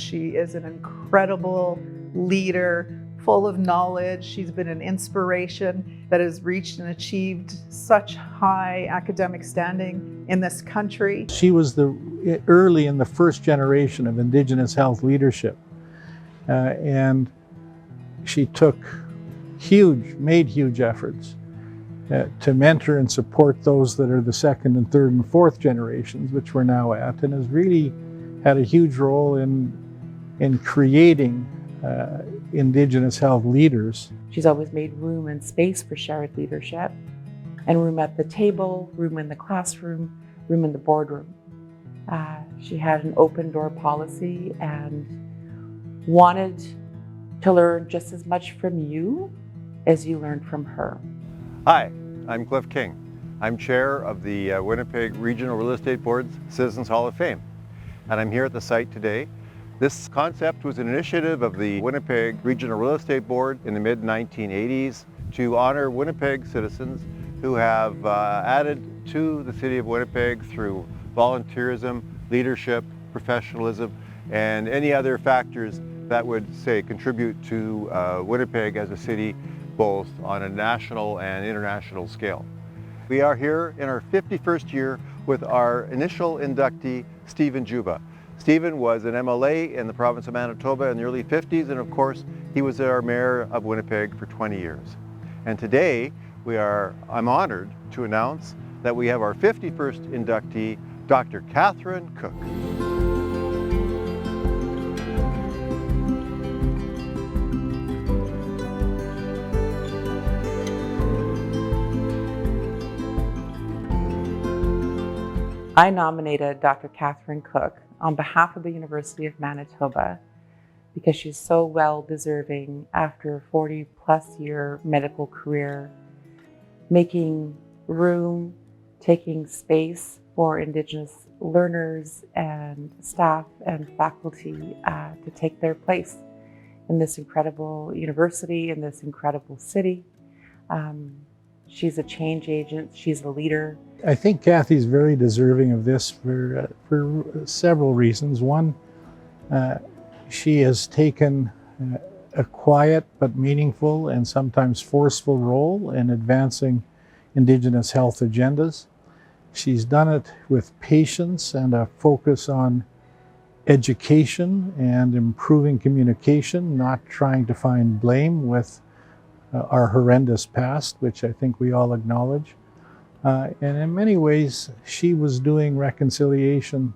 She is an incredible leader, full of knowledge. She's been an inspiration that has reached and achieved such high academic standing in this country. She was early in the first generation of Indigenous health leadership, and she made huge efforts to mentor and support those that are the second and third and fourth generations, which we're now at, and has really had a huge role in creating Indigenous health leaders. She's always made room and space for shared leadership, and room at the table, room in the classroom, room in the boardroom. She had an open door policy and wanted to learn just as much from you as you learned from her. Hi, I'm Cliff King. I'm chair of the Winnipeg Regional Real Estate Board's Citizens Hall of Fame, and I'm here at the site today. This concept was an initiative of the Winnipeg Regional Real Estate Board in the mid-1980s to honor Winnipeg citizens who have added to the city of Winnipeg through volunteerism, leadership, professionalism, and any other factors that would, say, contribute to Winnipeg as a city, both on a national and international scale. We are here in our 51st year with our initial inductee, Stephen Juba. Stephen was an MLA in the province of Manitoba in the early 50s, and of course, he was our mayor of Winnipeg for 20 years. And today, I'm honored to announce that we have our 51st inductee, Dr. Catherine Cook. I nominated Dr. Catherine Cook on behalf of the University of Manitoba because she's so well deserving after a 40-plus year medical career, making room, taking space for Indigenous learners and staff and faculty to take their place in this incredible university, in this incredible city. She's a change agent, she's a leader. I think Kathy's very deserving of this for several reasons. One, she has taken a quiet but meaningful and sometimes forceful role in advancing Indigenous health agendas. She's done it with patience and a focus on education and improving communication, not trying to find blame with our horrendous past, which I think we all acknowledge. And in many ways, she was doing reconciliation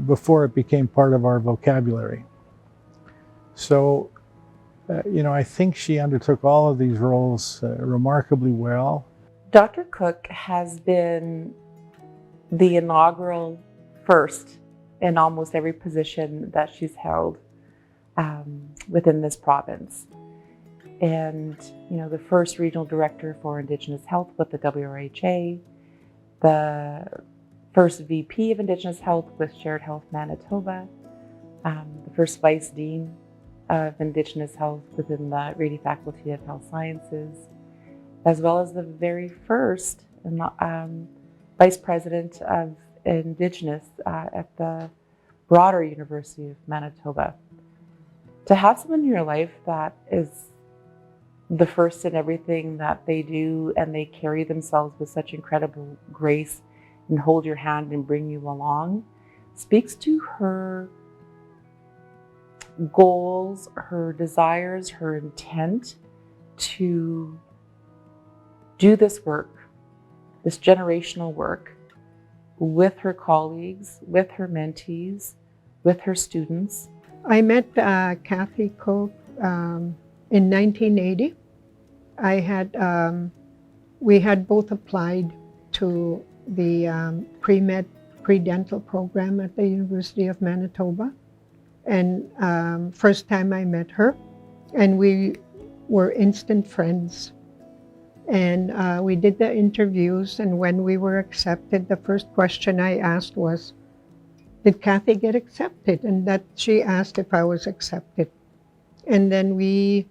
before it became part of our vocabulary. So, I think she undertook all of these roles remarkably well. Dr. Cook has been the inaugural first in almost every position that she's held within this province. And, the first regional director for Indigenous Health with the WRHA, the first VP of Indigenous Health with Shared Health Manitoba, the first vice dean of Indigenous Health within the Rady Faculty of Health Sciences, as well as the very first vice president of Indigenous at the broader University of Manitoba. To have someone in your life that is the first in everything that they do, and they carry themselves with such incredible grace and hold your hand and bring you along, speaks to her goals, her desires, her intent to do this work, this generational work, with her colleagues, with her mentees, with her students. I met Kathy Cook in 1980. We had both applied to the pre-med, pre-dental program at the University of Manitoba. And first time I met her, and we were instant friends. And we did the interviews, and when we were accepted, the first question I asked was, did Kathy get accepted? And that she asked if I was accepted. And then we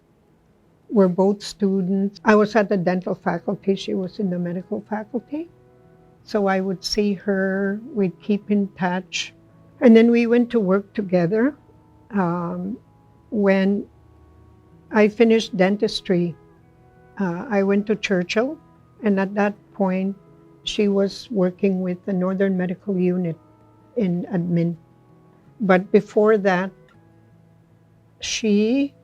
were both students. I was at the dental faculty, she was in the medical faculty. So I would see her, we'd keep in touch. And then we went to work together When I finished dentistry, I went to Churchill, and at that point, she was working with the Northern Medical Unit in admin. But before that, she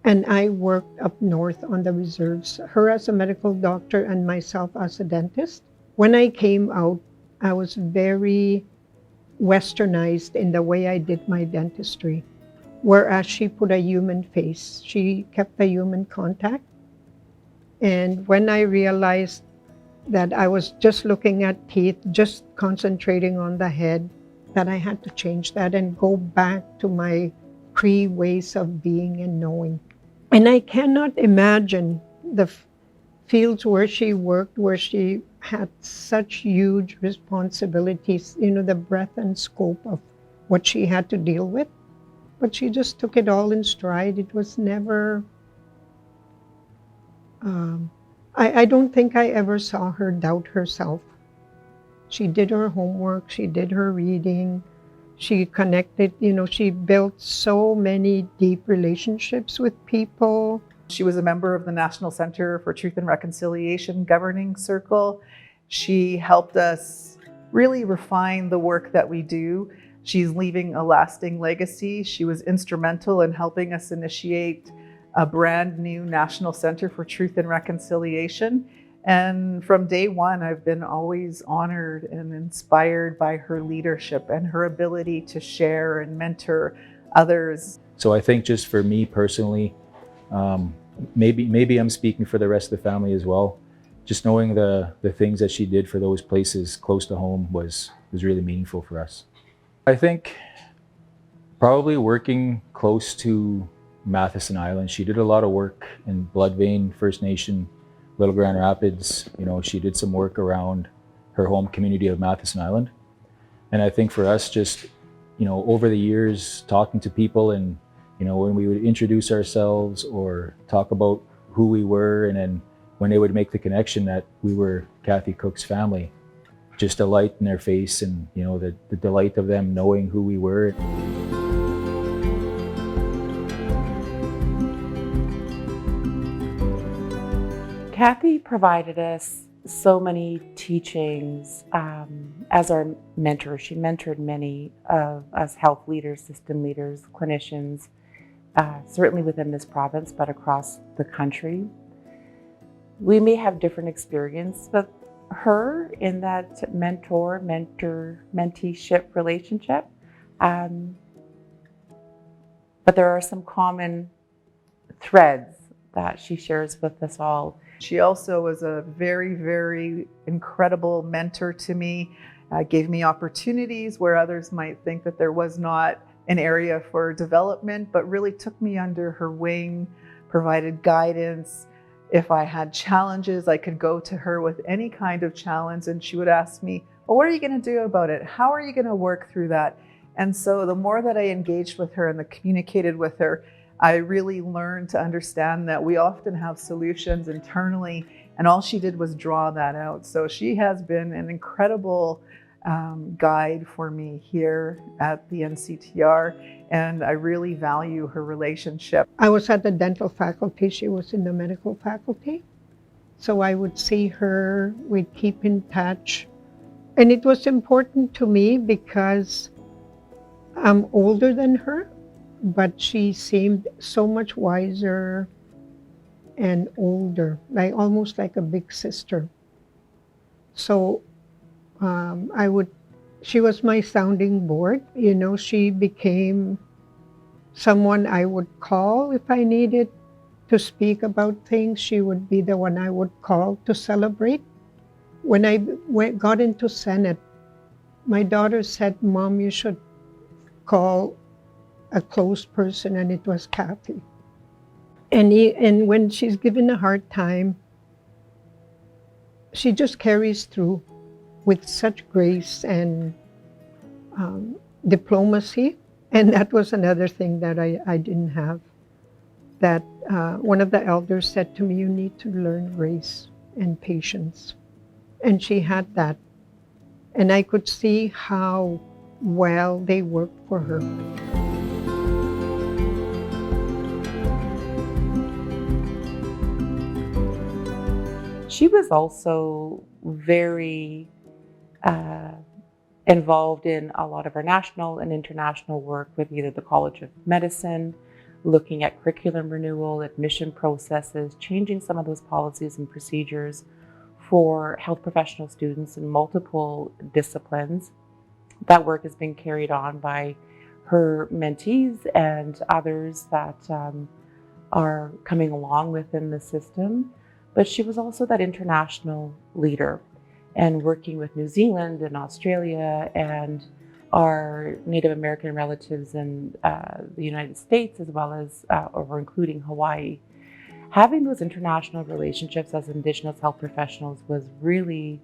and I worked up north on the reserves, her as a medical doctor and myself as a dentist. When I came out, I was very westernized in the way I did my dentistry, whereas she put a human face. She kept the human contact. And when I realized that I was just looking at teeth, just concentrating on the head, that I had to change that and go back to my pre-ways of being and knowing. And I cannot imagine the fields where she worked, where she had such huge responsibilities, the breadth and scope of what she had to deal with. But she just took it all in stride. It was never, I don't think I ever saw her doubt herself. She did her homework, she did her reading, she connected, she built so many deep relationships with people. She was a member of the National Center for Truth and Reconciliation Governing Circle. She helped us really refine the work that we do. She's leaving a lasting legacy. She was instrumental in helping us initiate a brand new National Center for Truth and Reconciliation. And from day one, I've been always honored and inspired by her leadership and her ability to share and mentor others. So I think just for me personally, maybe I'm speaking for the rest of the family as well. Just knowing the things that she did for those places close to home was really meaningful for us. I think probably working close to Matheson Island. She did a lot of work in Blood Vein First Nation, Little Grand Rapids. She did some work around her home community of Matheson Island. And I think for us, just, over the years, talking to people and, when we would introduce ourselves or talk about who we were, and then when they would make the connection that we were Kathy Cook's family, just a light in their face and, the delight of them knowing who we were. Kathy provided us so many teachings as our mentor. She mentored many of us health leaders, system leaders, clinicians, certainly within this province, but across the country. We may have different experience with her in that mentor-menteeship relationship, but there are some common threads that she shares with us all. She also was a very, very incredible mentor to me, gave me opportunities where others might think that there was not an area for development, but really took me under her wing, provided guidance. If I had challenges, I could go to her with any kind of challenge, and she would ask me, well, what are you going to do about it? How are you going to work through that? And so the more that I engaged with her and communicated with her, I really learned to understand that we often have solutions internally, and all she did was draw that out. So she has been an incredible guide for me here at the NCTR, and I really value her relationship. I was at the dental faculty, she was in the medical faculty. So I would see her, we'd keep in touch. And it was important to me because I'm older than her, but she seemed so much wiser and older, almost like a big sister. So she was my sounding board. She became someone I would call if I needed to speak about things. She would be the one I would call to celebrate. When I got into Senate, my daughter said, Mom, you should call a close person, and it was Kathy. And when she's given a hard time, she just carries through with such grace and diplomacy. And that was another thing that I didn't have. That one of the elders said to me, you need to learn grace and patience. And she had that. And I could see how well they worked for her. She was also very involved in a lot of our national and international work with either the College of Medicine, looking at curriculum renewal, admission processes, changing some of those policies and procedures for health professional students in multiple disciplines. That work has been carried on by her mentees and others that are coming along within the system. But she was also that international leader and working with New Zealand and Australia and our Native American relatives in the United States, as well as over including Hawaii. Having those international relationships as Indigenous health professionals was really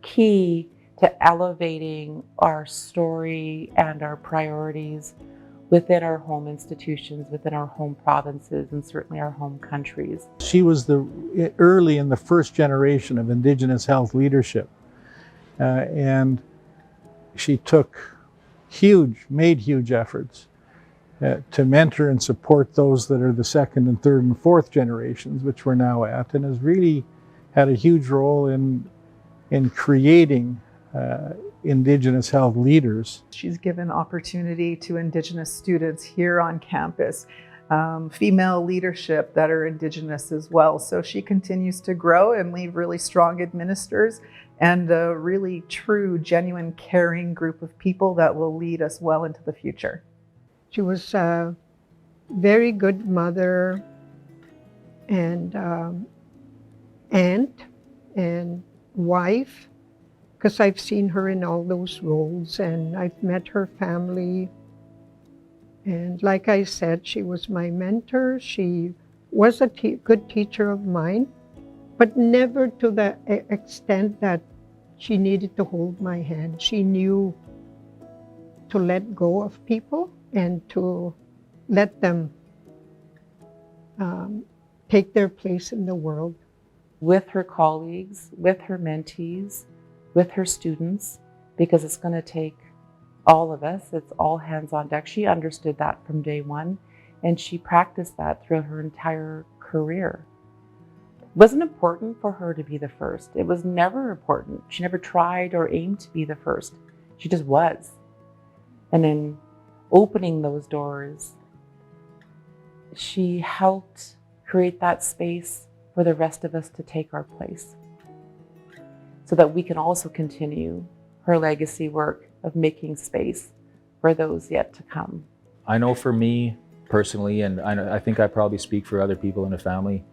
key to elevating our story and our priorities within our home institutions, within our home provinces, and certainly our home countries. She was early in the first generation of Indigenous health leadership, and she made huge efforts to mentor and support those that are the second and third and fourth generations, which we're now at, and has really had a huge role in creating Indigenous health leaders. She's given opportunity to Indigenous students here on campus, female leadership that are Indigenous as well. So she continues to grow and leave really strong administrators and a really true, genuine, caring group of people that will lead us well into the future. She was a very good mother and aunt and wife, because I've seen her in all those roles and I've met her family. And like I said, she was my mentor. She was a good teacher of mine, but never to the extent that she needed to hold my hand. She knew to let go of people and to let them take their place in the world. With her colleagues, with her mentees, with her students, because it's going to take all of us. It's all hands on deck. She understood that from day one, and she practiced that throughout her entire career. It wasn't important for her to be the first. It was never important. She never tried or aimed to be the first. She just was. And in opening those doors, she helped create that space for the rest of us to take our place, so that we can also continue her legacy work of making space for those yet to come. I know for me personally, and I think I probably speak for other people in the family,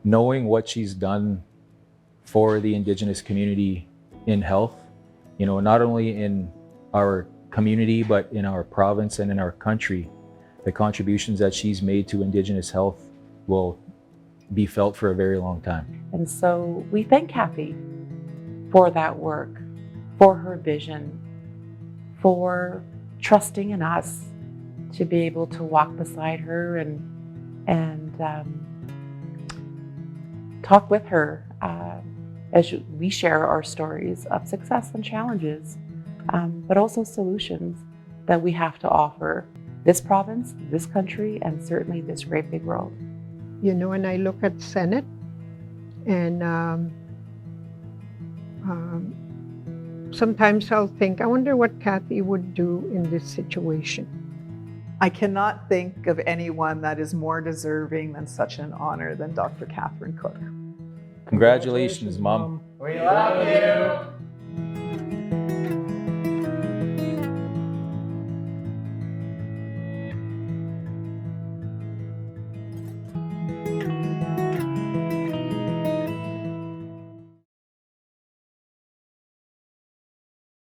knowing what she's done for the Indigenous community in health, not only in our community, but in our province and in our country, the contributions that she's made to Indigenous health will be felt for a very long time. And so we thank Kathy for that work, for her vision, for trusting in us to be able to walk beside her and talk with her as we share our stories of success and challenges, but also solutions that we have to offer this province, this country, and certainly this great big world. And I look at Senate and sometimes I'll think, I wonder what Kathy would do in this situation. I cannot think of anyone that is more deserving than such an honor than Dr. Catherine Cook. Congratulations, Mom. We love you.